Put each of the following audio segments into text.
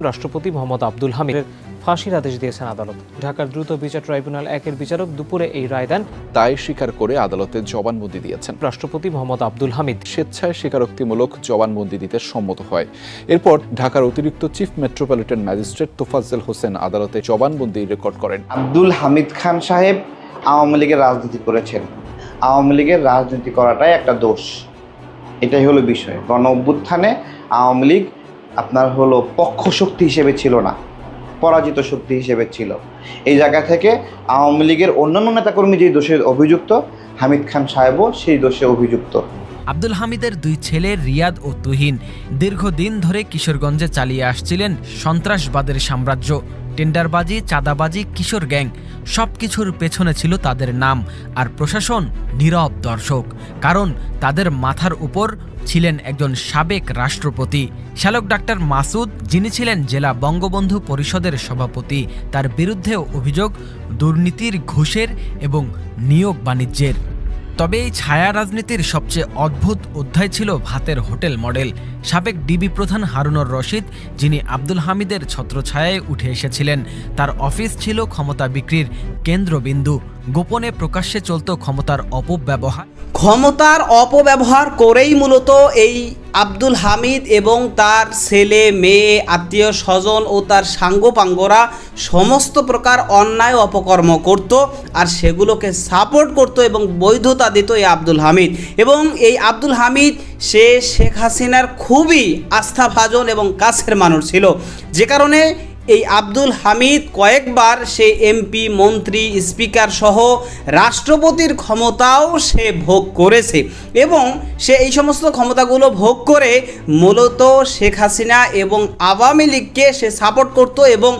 রাষ্ট্রপতি মোহাম্মদ আব্দুল হামিদের ফাঁসির আদেশ দিয়েছেন আদালত। ঢাকার দ্রুত বিচার ট্রাইব্যুনাল 1-এর বিচারক দুপুরে এই রায় দেন। দায় স্বীকার করে আদালতে জবানবন্দি দিয়েছেন রাষ্ট্রপতি মোহাম্মদ আব্দুল হামিদ স্বেচ্ছায় স্বীকারোক্তিমূলক জবানবন্দি দিতে সম্মত হয়। এরপর ঢাকার অতিরিক্ত chief metropolitan magistrate Tofazzal Hossain আদালতে জবানবন্দি রেকর্ড করেন। আব্দুল হামিদ খান সাহেব আওয়ামী লীগের রাজনীতি করেছেন। আওয়ামী লীগের রাজনীতি করাটাই একটা দোষ, এটাই হলো বিষয়। গণ অভ্যুত্থানে আওয়ামী লীগ আপনার হলো পক্ষ শক্তি হিসেবে ছিল না, পরাজিত শক্তি হিসেবে ছিল। এই জায়গা থেকে আওয়ামী লীগের অন্যান্য নেতাকর্মী যেই দোষে অভিযুক্ত, হামিদ খান সাহেবও সেই দোষে অভিযুক্ত। আব্দুল হামিদের দুই ছেলে রিয়াদ ও তুহিন দীর্ঘদিন ধরে কিশোরগঞ্জে চালিয়ে আসছিলেন সন্ত্রাসবাদের সাম্রাজ্য। টেন্ডারবাজি, চাঁদাবাজি, কিশোর গ্যাং সবকিছুর পেছনে ছিল তাদের নাম, আর প্রশাসন নীরব দর্শক। কারণ তাদের মাথার উপর ছিলেন একজন সাবেক রাষ্ট্রপতি, শ্যালক ডাক্তার মাসুদ, যিনি ছিলেন জেলা বঙ্গবন্ধু পরিষদের সভাপতি। তার বিরুদ্ধেও অভিযোগ দুর্নীতির, ঘুষের এবং নিয়োগ বাণিজ্যের। তবে এই ছায়া রাজনীতির সবচেয়ে অদ্ভুত অধ্যায় ছিল ভাতের হোটেল মডেল। সাবেক ডিবি প্রধান হারুনুর রশিদ, যিনি আব্দুল হামিদের ছত্রছায়ায় উঠে এসেছিলেন, তার অফিস ছিল ক্ষমতা বিক্রির কেন্দ্রবিন্দু। গোপনে প্রকাশ্যে চলত ক্ষমতার অপব্যবহার। ক্ষমতার অপব্যবহার করেই মূলত এই আব্দুল হামিদ এবং তার ছেলে, মেয়ে, আত্মীয় স্বজন ও তার সাঙ্গপাঙ্গরা সমস্ত প্রকার অন্যায় অপকর্ম করত, আর সেগুলোকে সাপোর্ট করত এবং বৈধতা দিত এই আব্দুল হামিদ। এবং এই আব্দুল হামিদ সে শেখ হাসিনার খুবই আস্থাভাজন এবং কাছের মানুষ ছিল, যে কারণে এই আব্দুল হামিদ কয়েকবার সে এমপি, মন্ত্রী, স্পিকার সহ রাষ্ট্রপতির ক্ষমতাও সে ভোগ করেছে। এবং সে এই সমস্ত ক্ষমতাগুলো ভোগ করে মূলত শেখ হাসিনা এবং আওয়ামী লীগকে সে সাপোর্ট করত, এবং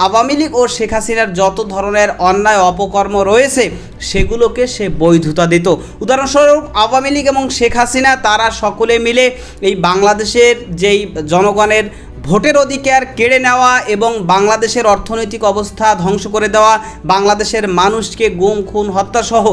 আওয়ামী লীগ ও শেখ হাসিনার যত ধরনের অন্যায় অপকর্ম রয়েছে সেগুলোকে সে বৈধতা দিত। উদাহরণস্বরূপ আওয়ামী লীগ এবং শেখ হাসিনা তারা সকলে মিলে এই বাংলাদেশের যেই জনগণের ভোটের অধিকার কেড়ে নেওয়া এবং বাংলাদেশের অর্থনৈতিক অবস্থা ধ্বংস করে দেওয়া, বাংলাদেশের মানুষকে গুম, খুন, হত্যাসহ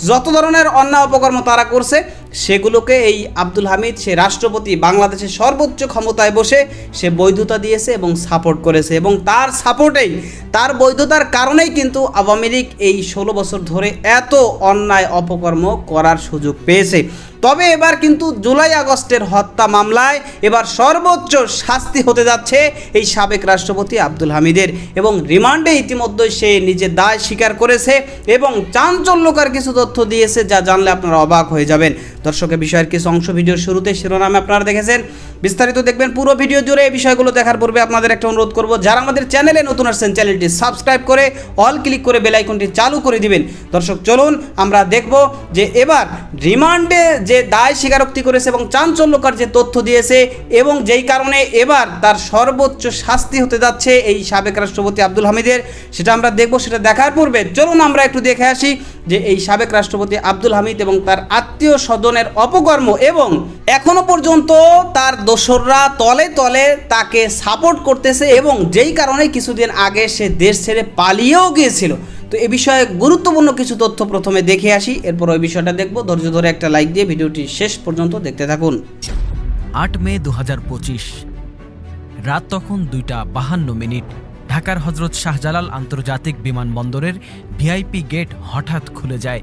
যত ধরনের অন্যায় অপকর্ম তারা করছে সেগুলোকে এই আব্দুল হামিদ, সে রাষ্ট্রপতি, বাংলাদেশের সর্বোচ্চ ক্ষমতায় বসে সে বৈধতা দিয়েছে এবং সাপোর্ট করেছে। এবং তার সাপোর্টেই, তার বৈধতার কারণেই কিন্তু আওয়ামী লীগ এই 16 বছর ধরে এত অন্যায় অপকর্ম করার সুযোগ পেয়েছে। তবে এবার কিন্তু জুলাই আগস্টের হত্যা মামলায় এবার সর্বোচ্চ শাস্তি হতে যাচ্ছে এই সাবেক রাষ্ট্রপতি আব্দুল হামিদের, এবং রিমান্ডে ইতিমধ্যে সে নিজের দায় স্বীকার করেছে এবং চাঞ্চল্যকর কিছু তথ্য দিয়েছে, যা জানলে আপনারা অবাক হয়ে যাবেন। দর্শকের বিষয়ের কিছু অংশ ভিডিওর শুরুতে শিরোনামে আপনারা দেখেছেন, বিস্তারিত দেখবেন পুরো ভিডিও জুড়ে। এই বিষয়গুলো দেখার পূর্বে আপনাদের একটা অনুরোধ করব, যারা আমাদের চ্যানেলে নতুন আসছেন চ্যানেলটি সাবস্ক্রাইব করে অল ক্লিক করে বেল আইকনটি চালু করে দিবেন। দর্শক চলুন আমরা দেখব যে এবার রিমান্ডে যে দায় স্বীকারোক্তি করেছে এবং চাঞ্চল্যকর যে তথ্য দিয়েছে, এবং যেই কারণে এবার তার সর্বোচ্চ শাস্তি হতে যাচ্ছে এই সাবেক রাষ্ট্রপতি আব্দুল হামিদের, সেটা আমরা দেখব। সেটা দেখার পূর্বে চলুন আমরা একটু দেখে আসি যে এই সাবেক রাষ্ট্রপতি আব্দুল হামিদ এবং তার আত্মীয় স্বজনের অপকর্ম, এবং এখনো পর্যন্ত তার দোসররা তলে তলে তাকে সাপোর্ট করতেছে, এবং যেই কারণে কিছুদিন আগে সে দেশ ছেড়ে পালিয়েও গিয়েছিল। তো এ বিষয়ে গুরুত্বপূর্ণ কিছু তথ্য প্রথমে দেখে আসি, এরপর ওই বিষয়টা দেখব। ধৈর্য ধরে একটা লাইক দিয়ে ভিডিওটি শেষ পর্যন্ত দেখতে থাকুন। 8 মে 2025 রাত তখন 2:52। ঢাকার হজরত শাহজালাল আন্তর্জাতিক বিমানবন্দরের ভিআইপি গেট হঠাৎ খুলে যায়।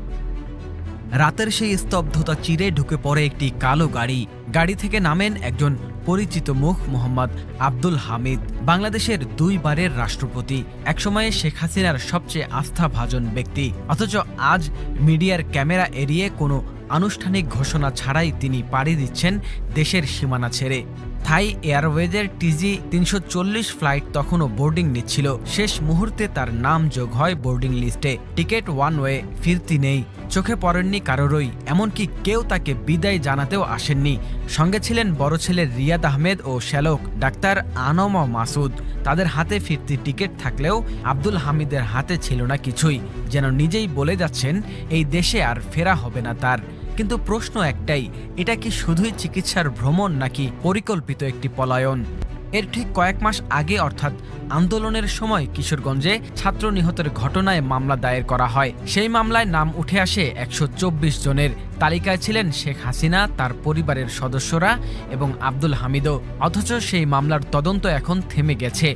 রাতের সেই স্তব্ধতা চিরে ঢুকে পড়ে একটি কালো গাড়ি। গাড়ি থেকে নামেন একজন পরিচিত মুখ, মোহাম্মদ আব্দুল হামিদ, বাংলাদেশের 2 বারের রাষ্ট্রপতি, একসময়ে শেখ হাসিনার সবচেয়ে আস্থাভাজন ব্যক্তি। অথচ আজ মিডিয়ার ক্যামেরা এড়িয়ে কোনো আনুষ্ঠানিক ঘোষণা ছাড়াই তিনি পাড়ি দিচ্ছেন দেশের সীমানা ছেড়ে। থাই এয়ারওয়েজের টিজি 340 ফ্লাইট তখনও বোর্ডিং নিচ্ছিল। শেষ মুহূর্তে তার নাম যোগ হয় বোর্ডিং লিস্টে। টিকেট ওয়ান ওয়ে, ফিরতি নেই। চোখে পড়েননি কারোরই, এমনকি কেউ তাকে বিদায় জানাতেও আসেননি। সঙ্গে ছিলেন বড় ছেলে রিয়াদ আহমেদ ও শ্যালক ডাক্তার আনম মাসুদ। তাদের হাতে ফিরতি টিকিট থাকলেও আব্দুল হামিদের হাতে ছিল না কিছুই, যেন নিজেই বলে যাচ্ছেন এই দেশে আর ফেরা হবে না তার। কিন্তু প্রশ্ন একটাই, এটা কি শুধুই চিকিৎসার ভ্রমণ নাকি পরিকল্পিত একটি পলায়ন? এর ঠিক কয়েক মাস আগে অর্থাৎ আন্দোলনের সময় কিশোরগঞ্জে ছাত্র নিহতের ঘটনায় মামলা দায়ের করা হয়। সেই মামলায় নাম উঠে আসে 124 জনের। তালিকায় ছিলেন শেখ হাসিনা, তার পরিবারের সদস্যরা এবং আব্দুল হামিদও। অথচ সেই মামলার তদন্ত এখন থেমে গেছে।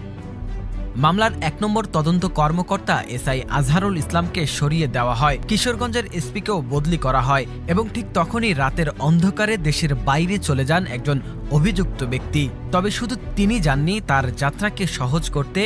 মামলার 1 নম্বর তদন্ত কর্মকর্তা এসআই আজহারুল ইসলামকে সরিয়ে দেওয়া হয়। কিশোরগঞ্জের এসপিকেও বদলি করা হয় এবং ঠিক তখনই রাতের অন্ধকারে দেশের বাইরে চলে যান একজন অভিযুক্ত ব্যক্তি। তবে শুধু তিনি যাননি, তার যাত্রাকে সহজ করতে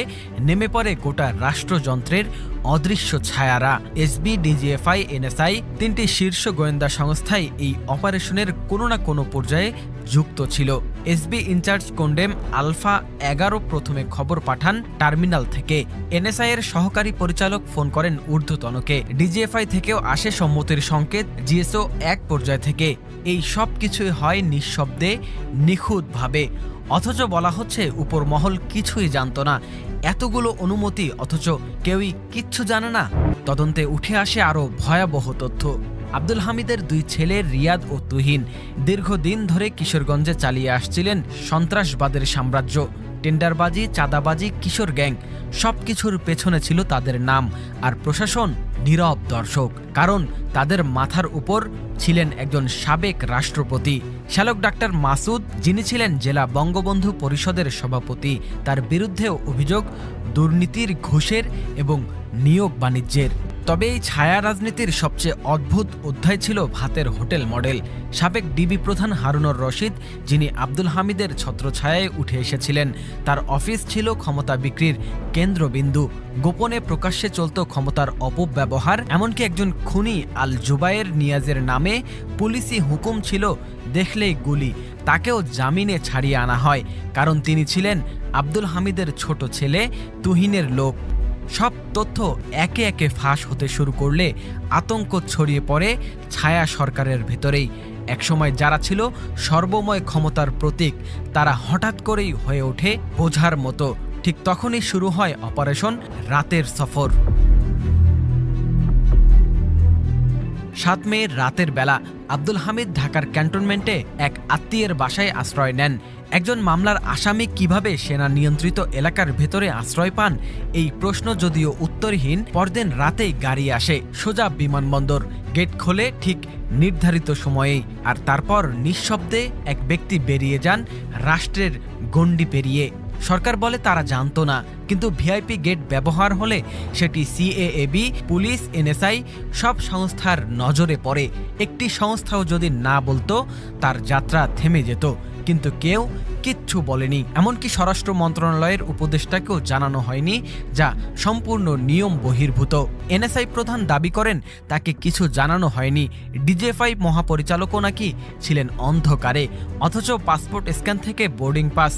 নেমে পড়ে গোটা রাষ্ট্রযন্ত্রের অদৃশ্য ছায়ারা। এসবি, ডিজিএফআই, এনএসআই, 3টি শীর্ষ গোয়েন্দা সংস্থাই এই অপারেশনের কোনো না কোনো পর্যায়ে যুক্ত ছিল। এসবি ইনচার্জ কোন্ডেম আলফা 11 প্রথমে খবর পাঠান টার্মিনাল থেকে। এনএসআই এর সহকারী পরিচালক ফোন করেন ঊর্ধ্বতনকে। ডিজিএফআই থেকেও আসে সম্মতির সংকেত, জিএসও 1 পর্যায় থেকে। এই সব কিছুই হয় নিঃশব্দে, নিখুঁতভাবে। অথচ বলা হচ্ছে উপর মহল কিছুই জানত না। এতগুলো অনুমতি অথচ কেউই কিচ্ছু জানে না। তদন্তে উঠে আসে আরও ভয়াবহ তথ্য। আব্দুল হামিদের 2 ছেলে রিয়াদ ও তুহিন দীর্ঘদিন ধরে কিশোরগঞ্জে চালিয়ে আসছিলেন সন্ত্রাসবাদের সাম্রাজ্য। টেন্ডারবাজি, চাঁদাবাজি, কিশোর গ্যাং সবকিছুর পেছনে ছিল তাদের নাম। আর প্রশাসন নীরব দর্শক, কারণ তাদের মাথার উপর ছিলেন একজন সাবেক রাষ্ট্রপতি, শ্যালক ডাক্তার মাসুদ, যিনি ছিলেন জেলা বঙ্গবন্ধু পরিষদের সভাপতি। তার বিরুদ্ধেও অভিযোগ দুর্নীতির, ঘুষের এবং নিয়োগ বাণিজ্যের। তবে এই ছায়া রাজনীতির সবচেয়ে অদ্ভুত অধ্যায় ছিল ভাতের হোটেল মডেল। সাবেক ডিবি প্রধান হারুনুর রশিদ, যিনি আব্দুল হামিদের ছত্রছায়ায় উঠে এসেছিলেন, তার অফিস ছিল ক্ষমতা বিক্রির কেন্দ্রবিন্দু। গোপনে প্রকাশ্যে চলত ক্ষমতার অপব্যবহার। এমনকি একজন খুনি আল জুবায়ের নিয়াজের নামে পুলিশি হুকুম ছিল দেখলেই গুলি। তাকেও জামিনে ছাড়িয়ে আনা হয়, কারণ তিনি ছিলেন আব্দুল হামিদের ছোট ছেলে তুহিনের লোক। সব তথ্য একে একে ফাঁস হতে শুরু করলে আতঙ্ক ছড়িয়ে পড়ে ছায়া সরকারের ভেতরেই। একসময় যারা ছিল সর্বময় ক্ষমতার প্রতীক, তারা হঠাৎ করেই হয়ে ওঠে বোঝার মতো। ঠিক তখনই শুরু হয় অপারেশন রাতের সফর। 7 মে রাতের বেলা আব্দুল হামিদ ঢাকার ক্যান্টনমেন্টে এক আত্মীয়ের বাসায় আশ্রয় নেন। একজন মামলার আসামি কিভাবে সেনা নিয়ন্ত্রিত এলাকার ভেতরে আশ্রয় পান, এই প্রশ্ন যদিও উত্তরহীন। পরদিন রাতেই গাড়ি আসে সোজা বিমানবন্দর। গেট খোলে ঠিক নির্ধারিত সময়েই। আর তারপর নিঃশব্দে এক ব্যক্তি বেরিয়ে যান রাষ্ট্রের গণ্ডি পেরিয়ে। সরকার বলে তারা জানতো না, কিন্তু ভিআইপি গেট ব্যবহার হলে সেটি সিএএবি, পুলিশ, এনএসআই সব সংস্থার নজরে পড়ে। একটি সংস্থাও যদি না বলতো, তার যাত্রা থেমে যেত। কিন্তু কেউ কিচ্ছু বলেনি। এমনকি স্বরাষ্ট্র মন্ত্রণালয়ের উপদেষ্টাকেও জানানো হয়নি, যা সম্পূর্ণ নিয়ম বহির্ভূত। এনএসআই প্রধান দাবি করেন তাকে কিছু জানানো হয়নি। ডিজিএফআই মহাপরিচালকও নাকি ছিলেন অন্ধকারে। অথচ পাসপোর্ট স্ক্যান থেকে বোর্ডিং পাস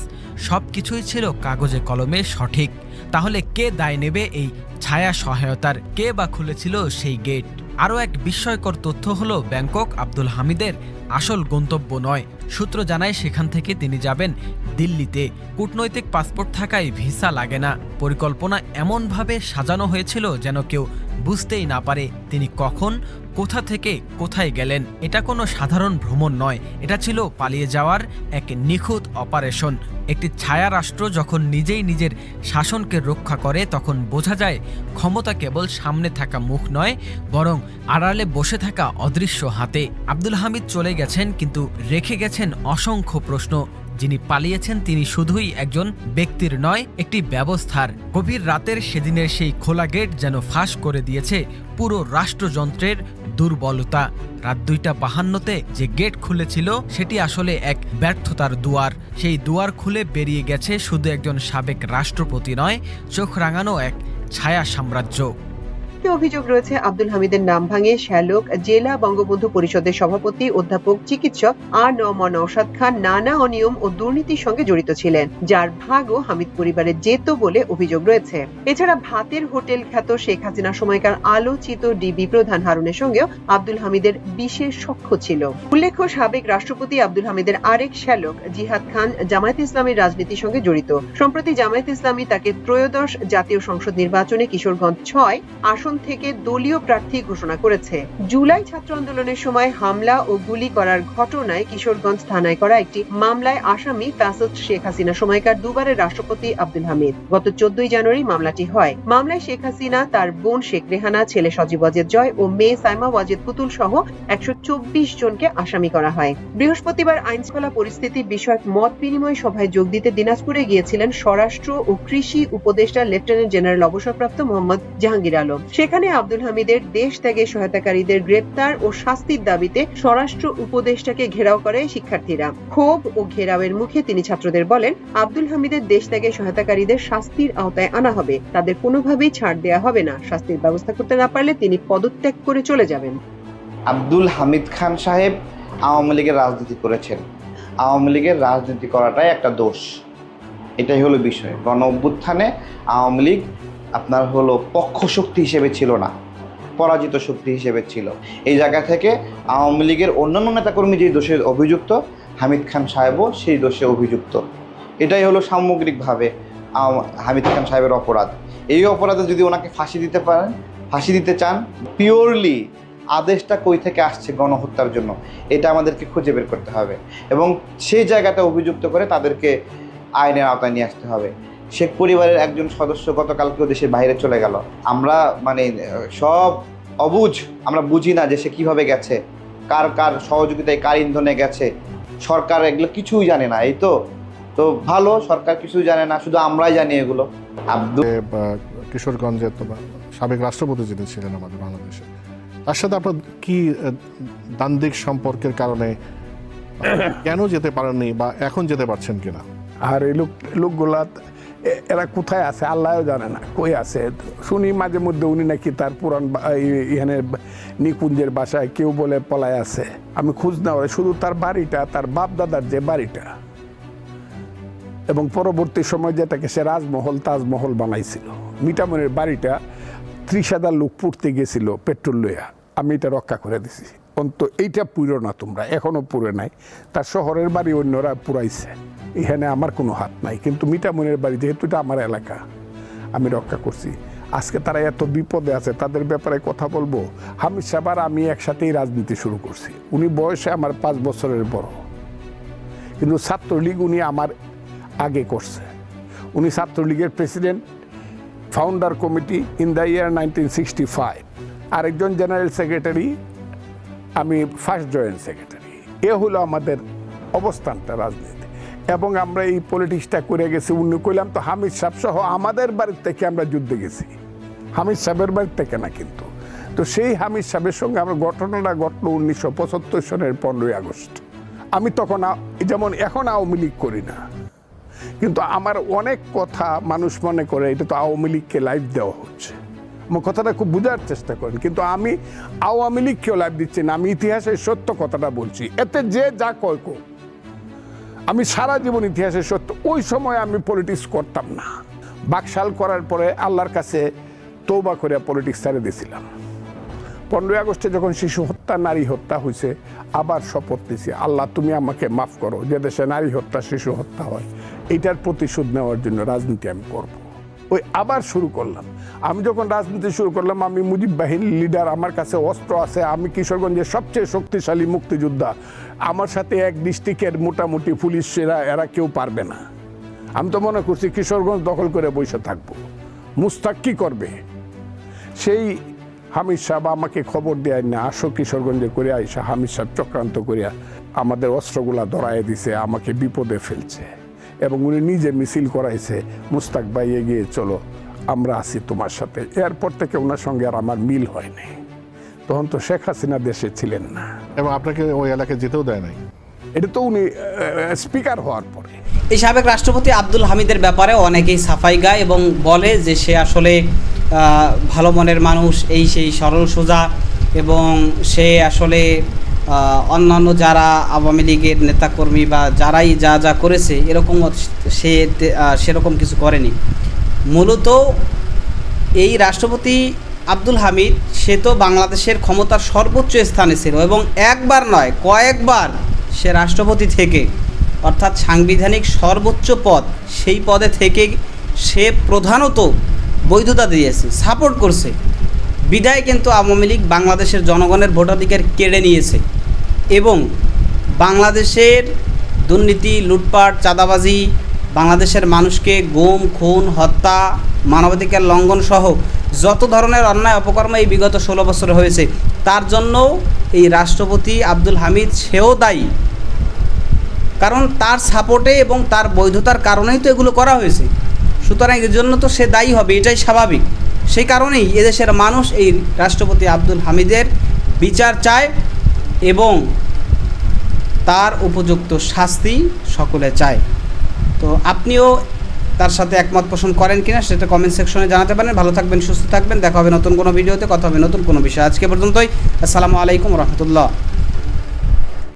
সবকিছুই ছিল কাগজে কলমে সঠিক। তাহলে কে দায় নেবে এই ছায়া সহায়তার? কে বা খুলেছিল সেই গেট? আরও এক বিস্ময়কর তথ্য হলো, ব্যাংকক আব্দুল হামিদের আসল গন্তব্য নয়। সূত্র জানায় সেখান থেকে তিনি যাবেন দিল্লিতে। কূটনৈতিক পাসপোর্ট থাকায় ভিসা লাগে না। পরিকল্পনা এমনভাবে সাজানো হয়েছিল যেন কেউ বুঝতেই না পারে তিনি কখন, কোথা থেকে কোথায় গেলেন। এটা কোনো সাধারণ ভ্রমণ নয়, এটা ছিল পালিয়ে যাওয়ার এক নিখুঁত অপারেশন। একটি ছায়া রাষ্ট্র যখন নিজেই নিজের শাসনকে রক্ষা করে, তখন বোঝা যায় ক্ষমতা কেবল সামনে থাকা মুখ নয়, বরং আড়ালে বসে থাকা অদৃশ্য হাতে। আব্দুল হামিদ চলে গেছেন, কিন্তু রেখে গেছেন অসংখ্য প্রশ্ন। যিনি পালিয়েছেন তিনি শুধুই একজন ব্যক্তির নয়, একটি ব্যবস্থার। গভীর রাতের সেদিনের সেই খোলা গেট যেন ফাঁস করে দিয়েছে পুরো রাষ্ট্রযন্ত্রের দুর্বলতা। রাত 2:52-তে যে গেট খুলেছিল সেটি আসলে এক ব্যর্থতার দুয়ার। সেই দুয়ার খুলে বেরিয়ে গেছে শুধু একজন সাবেক রাষ্ট্রপতি নয়, চোখ রাঙানো এক ছায়া সাম্রাজ্য। অভিযোগ রয়েছে আব্দুল হামিদের নাম ভাঙে শ্যালক জেলা বঙ্গবন্ধু পরিষদের সভাপতি অধ্যাপক চিকিৎসক নওশাদ খান নানা অনিয়ম ও দুর্নীতির সঙ্গে জড়িত ছিলেন, যার ভাগও হামিদ পরিবারের যেত বলে অভিযোগ রয়েছে। এছাড়া ভাতের হোটেল খ্যাত শেখ হাসিনার সময়কার আলোচিত ডিবি প্রধান হারুনের সঙ্গেও আব্দুল হামিদের বিশেষ সখ্য ছিল। উল্লেখ্য, সাবেক রাষ্ট্রপতি আব্দুল হামিদের আরেক শ্যালক জিহাদ খান জামায়াতে ইসলামীর রাজনীতির সঙ্গে জড়িত। সম্প্রতি জামায়াতে ইসলামী তাকে ত্রয়োদশ জাতীয় সংসদ নির্বাচনে কিশোরগঞ্জ 6 আসন আসন থেকে দলীয় প্রার্থী ঘোষণা করেছে। জুলাই ছাত্র আন্দোলনের সময় হামলা ও গুলি করার ঘটনায় কিশোরগঞ্জ থানায় করা একটি মামলায় আসামি ফ্যাসিস্ট শেখ হাসিনা সময়কার দুবারের রাষ্ট্রপতি আব্দুল হামিদ। গত 14 জানুয়ারি মামলাটি হয়। মামলায় শেখ হাসিনা, তার বোন শেখ রেহানা, ছেলে সজীব ওয়াজেদ জয় ও মেয়ে সাইমা ওয়াজেদ পুতুল সহ 124 জনকে আসামি করা হয়। বৃহস্পতিবার আইনশৃঙ্খলা পরিস্থিতি বিষয়ক মত বিনিময় সভায় যোগ দিতে দিনাজপুরে গিয়েছিলেন স্বরাষ্ট্র ও কৃষি উপদেষ্টা লেফটেন্যান্ট জেনারেল অবসরপ্রাপ্ত মোহাম্মদ জাহাঙ্গীর আলম। সেখানে আব্দুল হামিদের দেশ ত্যাগে সহায়তাকারীদের গ্রেপ্তার ও শাস্তির দাবিতে স্বরাষ্ট্র উপদেষ্টাকে ঘেরাও করে শিক্ষার্থীরা। ক্ষোভ ও ঘেরাওয়ের মুখে তিনি ছাত্রদের বলেন, আব্দুল হামিদের দেশ ত্যাগে সহায়তাকারীদের শাস্তির আওতায় আনা হবে, তাদের কোনোভাবেই ছাড় দেওয়া হবে না। শাস্তির ব্যবস্থা করতে না পারলে তিনি পদত্যাগ করে চলে যাবেন। আব্দুল হামিদ খান সাহেব আওয়ামী লীগের রাজনীতি করেছেন। আওয়ামী লীগের রাজনীতি করাটাই একটা দোষ, এটাই হলো বিষয়। গণ অভ্যুত্থানে আওয়ামী লীগ আপনার হলো পক্ষ শক্তি হিসেবে ছিল না, পরাজিত শক্তি হিসেবে ছিল। এই জায়গা থেকে আওয়ামী লীগের অন্যান্য নেতাকর্মী যে দোষে অভিযুক্ত, হামিদ খান সাহেবও সেই দোষে অভিযুক্ত। এটাই হলো সামগ্রিকভাবে হামিদ খান সাহেবের অপরাধ। এই অপরাধে যদি ওনাকে ফাঁসি দিতে পারেন, ফাঁসি দিতে চান, পিওরলি আদেশটা কই থেকে আসছে গণহত্যার জন্য এটা আমাদেরকে খুঁজে বের করতে হবে এবং সেই জায়গাটা অভিযুক্ত করে তাদেরকে আইনের আওতায় নিয়ে আসতে হবে। শেখ পরিবারের একজন সদস্য গতকালকেও দেশের বাইরে চলে গেল। আমরা সব অবুঝ, আমরা বুঝি না যে সে কীভাবে গেছে, কার কার সহযোগিতায়, কার ইন্ধনে গেছে। সরকার এগুলো কিছুই জানে না। এই তো ভালো, সরকার কিছুই জানে না, শুধু আমরাই জানি এগুলো। কিশোরগঞ্জে সাবেক রাষ্ট্রপতি যিনি ছিলেন আমাদের বাংলাদেশে, তার সাথে আপনার কি দ্বান্দ্বিক সম্পর্কের কারণে কেন যেতে পারেননি বা এখন যেতে পারছেন কিনা? আর এই লোকগুলা এরা কোথায় আছে আল্লাহও জানে না, কই আছে। শুনি মাঝে মধ্যে উনি নাকি তার পুরান এখানে নিকুঞ্জের বাসায়, কেউ বলে পলায় আছে। আমি খোঁজ নেওয়া শুধু তার বাড়িটা, তার বাপ দাদার যে বাড়িটা, এবং পরবর্তী সময় যেটাকে সে রাজমহল তাজমহল বানাইছিল, মিঠামনের বাড়িটা 30,000 লোক পুড়তে গেছিল পেট্রোল লইয়া, আমি এটা রক্ষা করে দিছি। অন্তত এইটা পুরো না, তোমরা এখনো পুরে নাই। তার শহরের বাড়ি অন্যরা পুরাইছে, এখানে আমার কোনো হাত নাই। কিন্তু মিঠামনের বাড়ি যেহেতু এটা আমার এলাকা, আমি রক্ষা করছি। আজকে তারা এত বিপদে আছে, তাদের ব্যাপারে কথা বলবো। হামিদ সাহেব আর আমি একসাথেই রাজনীতি শুরু করছি। উনি বয়সে আমার 5 বছরের বড়, কিন্তু ছাত্রলীগ উনি আমার আগে করছে। উনি ছাত্রলীগের president, founder committee in the year 1965, আরেকজন জেনারেল সেক্রেটারি, আমি ফার্স্ট জয়েন্ট সেক্রেটারি। এ হলো আমাদের অবস্থানটা রাজনীতি। এবং আমরা এই পলিটিক্সটা করে গেছি। উনি কইলাম তো হামিদ সাহেব সহ আমাদের বাড়ির থেকে আমরা যুদ্ধে গেছি, হামিদ সাহেবের বাড়ির থেকে না। কিন্তু তো সেই হামিদ সাহেবের সঙ্গে আমার ঘটনাটা ঘটলো 1975 সনের 15ই আগস্ট। আমি তখন যেমন এখন আওয়ামী লীগ করি না, কিন্তু আমার অনেক কথা মানুষ মনে করে এটা তো আওয়ামী লীগকে লাইভ দেওয়া হচ্ছে। আমার কথাটা খুব বোঝার চেষ্টা করেন, কিন্তু আমি আওয়ামী লীগকেও লাইভ দিচ্ছি না, আমি ইতিহাসের সত্য কথাটা বলছি। এতে যে যা কয় কো, আমি সারা জীবন ইতিহাসের সত্য। ওই সময় আমি পলিটিক্স করতাম না। বাকশাল করার পরে আল্লাহর কাছে তওবা করে পলিটিক্স ছেড়ে দিয়েছিলাম। 15ই আগস্টে যখন শিশু হত্যা, নারী হত্যা হয়েছে, আবার শপথ নিয়েছি, আল্লাহ তুমি আমাকে মাফ করো, যে দেশে নারী হত্যা, শিশু হত্যা হয়, এইটার প্রতিশোধ নেওয়ার জন্য রাজনীতি আমি করব। ওই আবার শুরু করলাম। আমি যখন রাজনীতি শুরু করলাম, আমি মুজিব বাহিনীর লিডার, আমার কাছে অস্ত্র আছে, আমি কিশোরগঞ্জের সবচেয়ে শক্তিশালী মুক্তিযোদ্ধা, আমার সাথে এক ডিস্ট্রিক্টের মোটামুটি পুলিশ এরা কেউ পারবে না। আমি তো মনে করছি কিশোরগঞ্জ দখল করে বসে থাকবো, মুস্তাক কি করবে। সেই হামিদ সাহেব আমাকে খবর দেয় না, আসো কিশোরগঞ্জে করে আইসা। হামিদ সাহেব চক্রান্ত করিয়া আমাদের অস্ত্রগুলা ধরায় দিছে, আমাকে বিপদে ফেলছে। এবং উনি নিজে মিছিল করাইছে, মুস্তাক ভাই এগিয়ে চলো, আমরা আছি তোমার সাথে। এরপর থেকে ওনার সঙ্গে আর আমার মিল হয়নি। তখন তো শেখ হাসিনা দেশে ছিলেন না, এবং আপনাকে ওই এলাকায় যেতেও দেয় নাই। এটা তো উনি স্পিকার হওয়ার পরে। এই সাবেক রাষ্ট্রপতি আব্দুল হামিদের ব্যাপারে অনেকেই সাফাই গায় এবং বলে যে সে আসলে ভালো মনের মানুষ, এই সেই সরল সোজা, এবং সে আসলে অন্যান্য যারা আওয়ামী লীগের নেতাকর্মী বা যারাই যা যা করেছে এরকম সে সেরকম কিছু করেনি। মূলত এই রাষ্ট্রপতি আব্দুল হামিদ সে তো বাংলাদেশের ক্ষমতার সর্বোচ্চ স্থানে ছিল এবং একবার নয় কয়েকবার সে রাষ্ট্রপতি থেকে, অর্থাৎ সাংবিধানিক সর্বোচ্চ পদ, সেই পদে থেকে সে প্রধানত বৈধতা দিয়েছে, সাপোর্ট করছে। বিদায় কিন্তু আওয়ামী লীগ বাংলাদেশের জনগণের ভোটাধিকার কেড়ে নিয়েছে এবং বাংলাদেশের দুর্নীতি, লুটপাট, চাঁদাবাজি, বাংলাদেশের মানুষকে গুম, খুন, হত্যা, মানবাধিকার লঙ্ঘন সহ যত ধরনের অন্যায় অপকর্ম এই বিগত 16 বছরে হয়েছে, তার জন্য এই রাষ্ট্রপতি আব্দুল হামিদ সেও দায়ী। কারণ তার সাপোর্টে এবং তার বৈধতার কারণেই তো এগুলো করা হয়েছে। সুতরাং এর জন্য তো সে দায়ী হবে, এটাই স্বাভাবিক। সেই কারণেই এদেশের মানুষ এই রাষ্ট্রপতি আব্দুল হামিদের বিচার চায় এবং তার উপযুক্ত শাস্তি সকলে চায়। তো আপনিও তার সাথে একমত পোষণ করেন কিনা সেটা কমেন্ট সেকশনে জানাতে পারেন। ভালো থাকবেন, সুস্থ থাকবেন, দেখা হবে নতুন কোনো ভিডিওতে, কথা হবে নতুন কোনো বিষয়। আজকে পর্যন্তই, আসসালামু আলাইকুম রহমতুল্লাহ।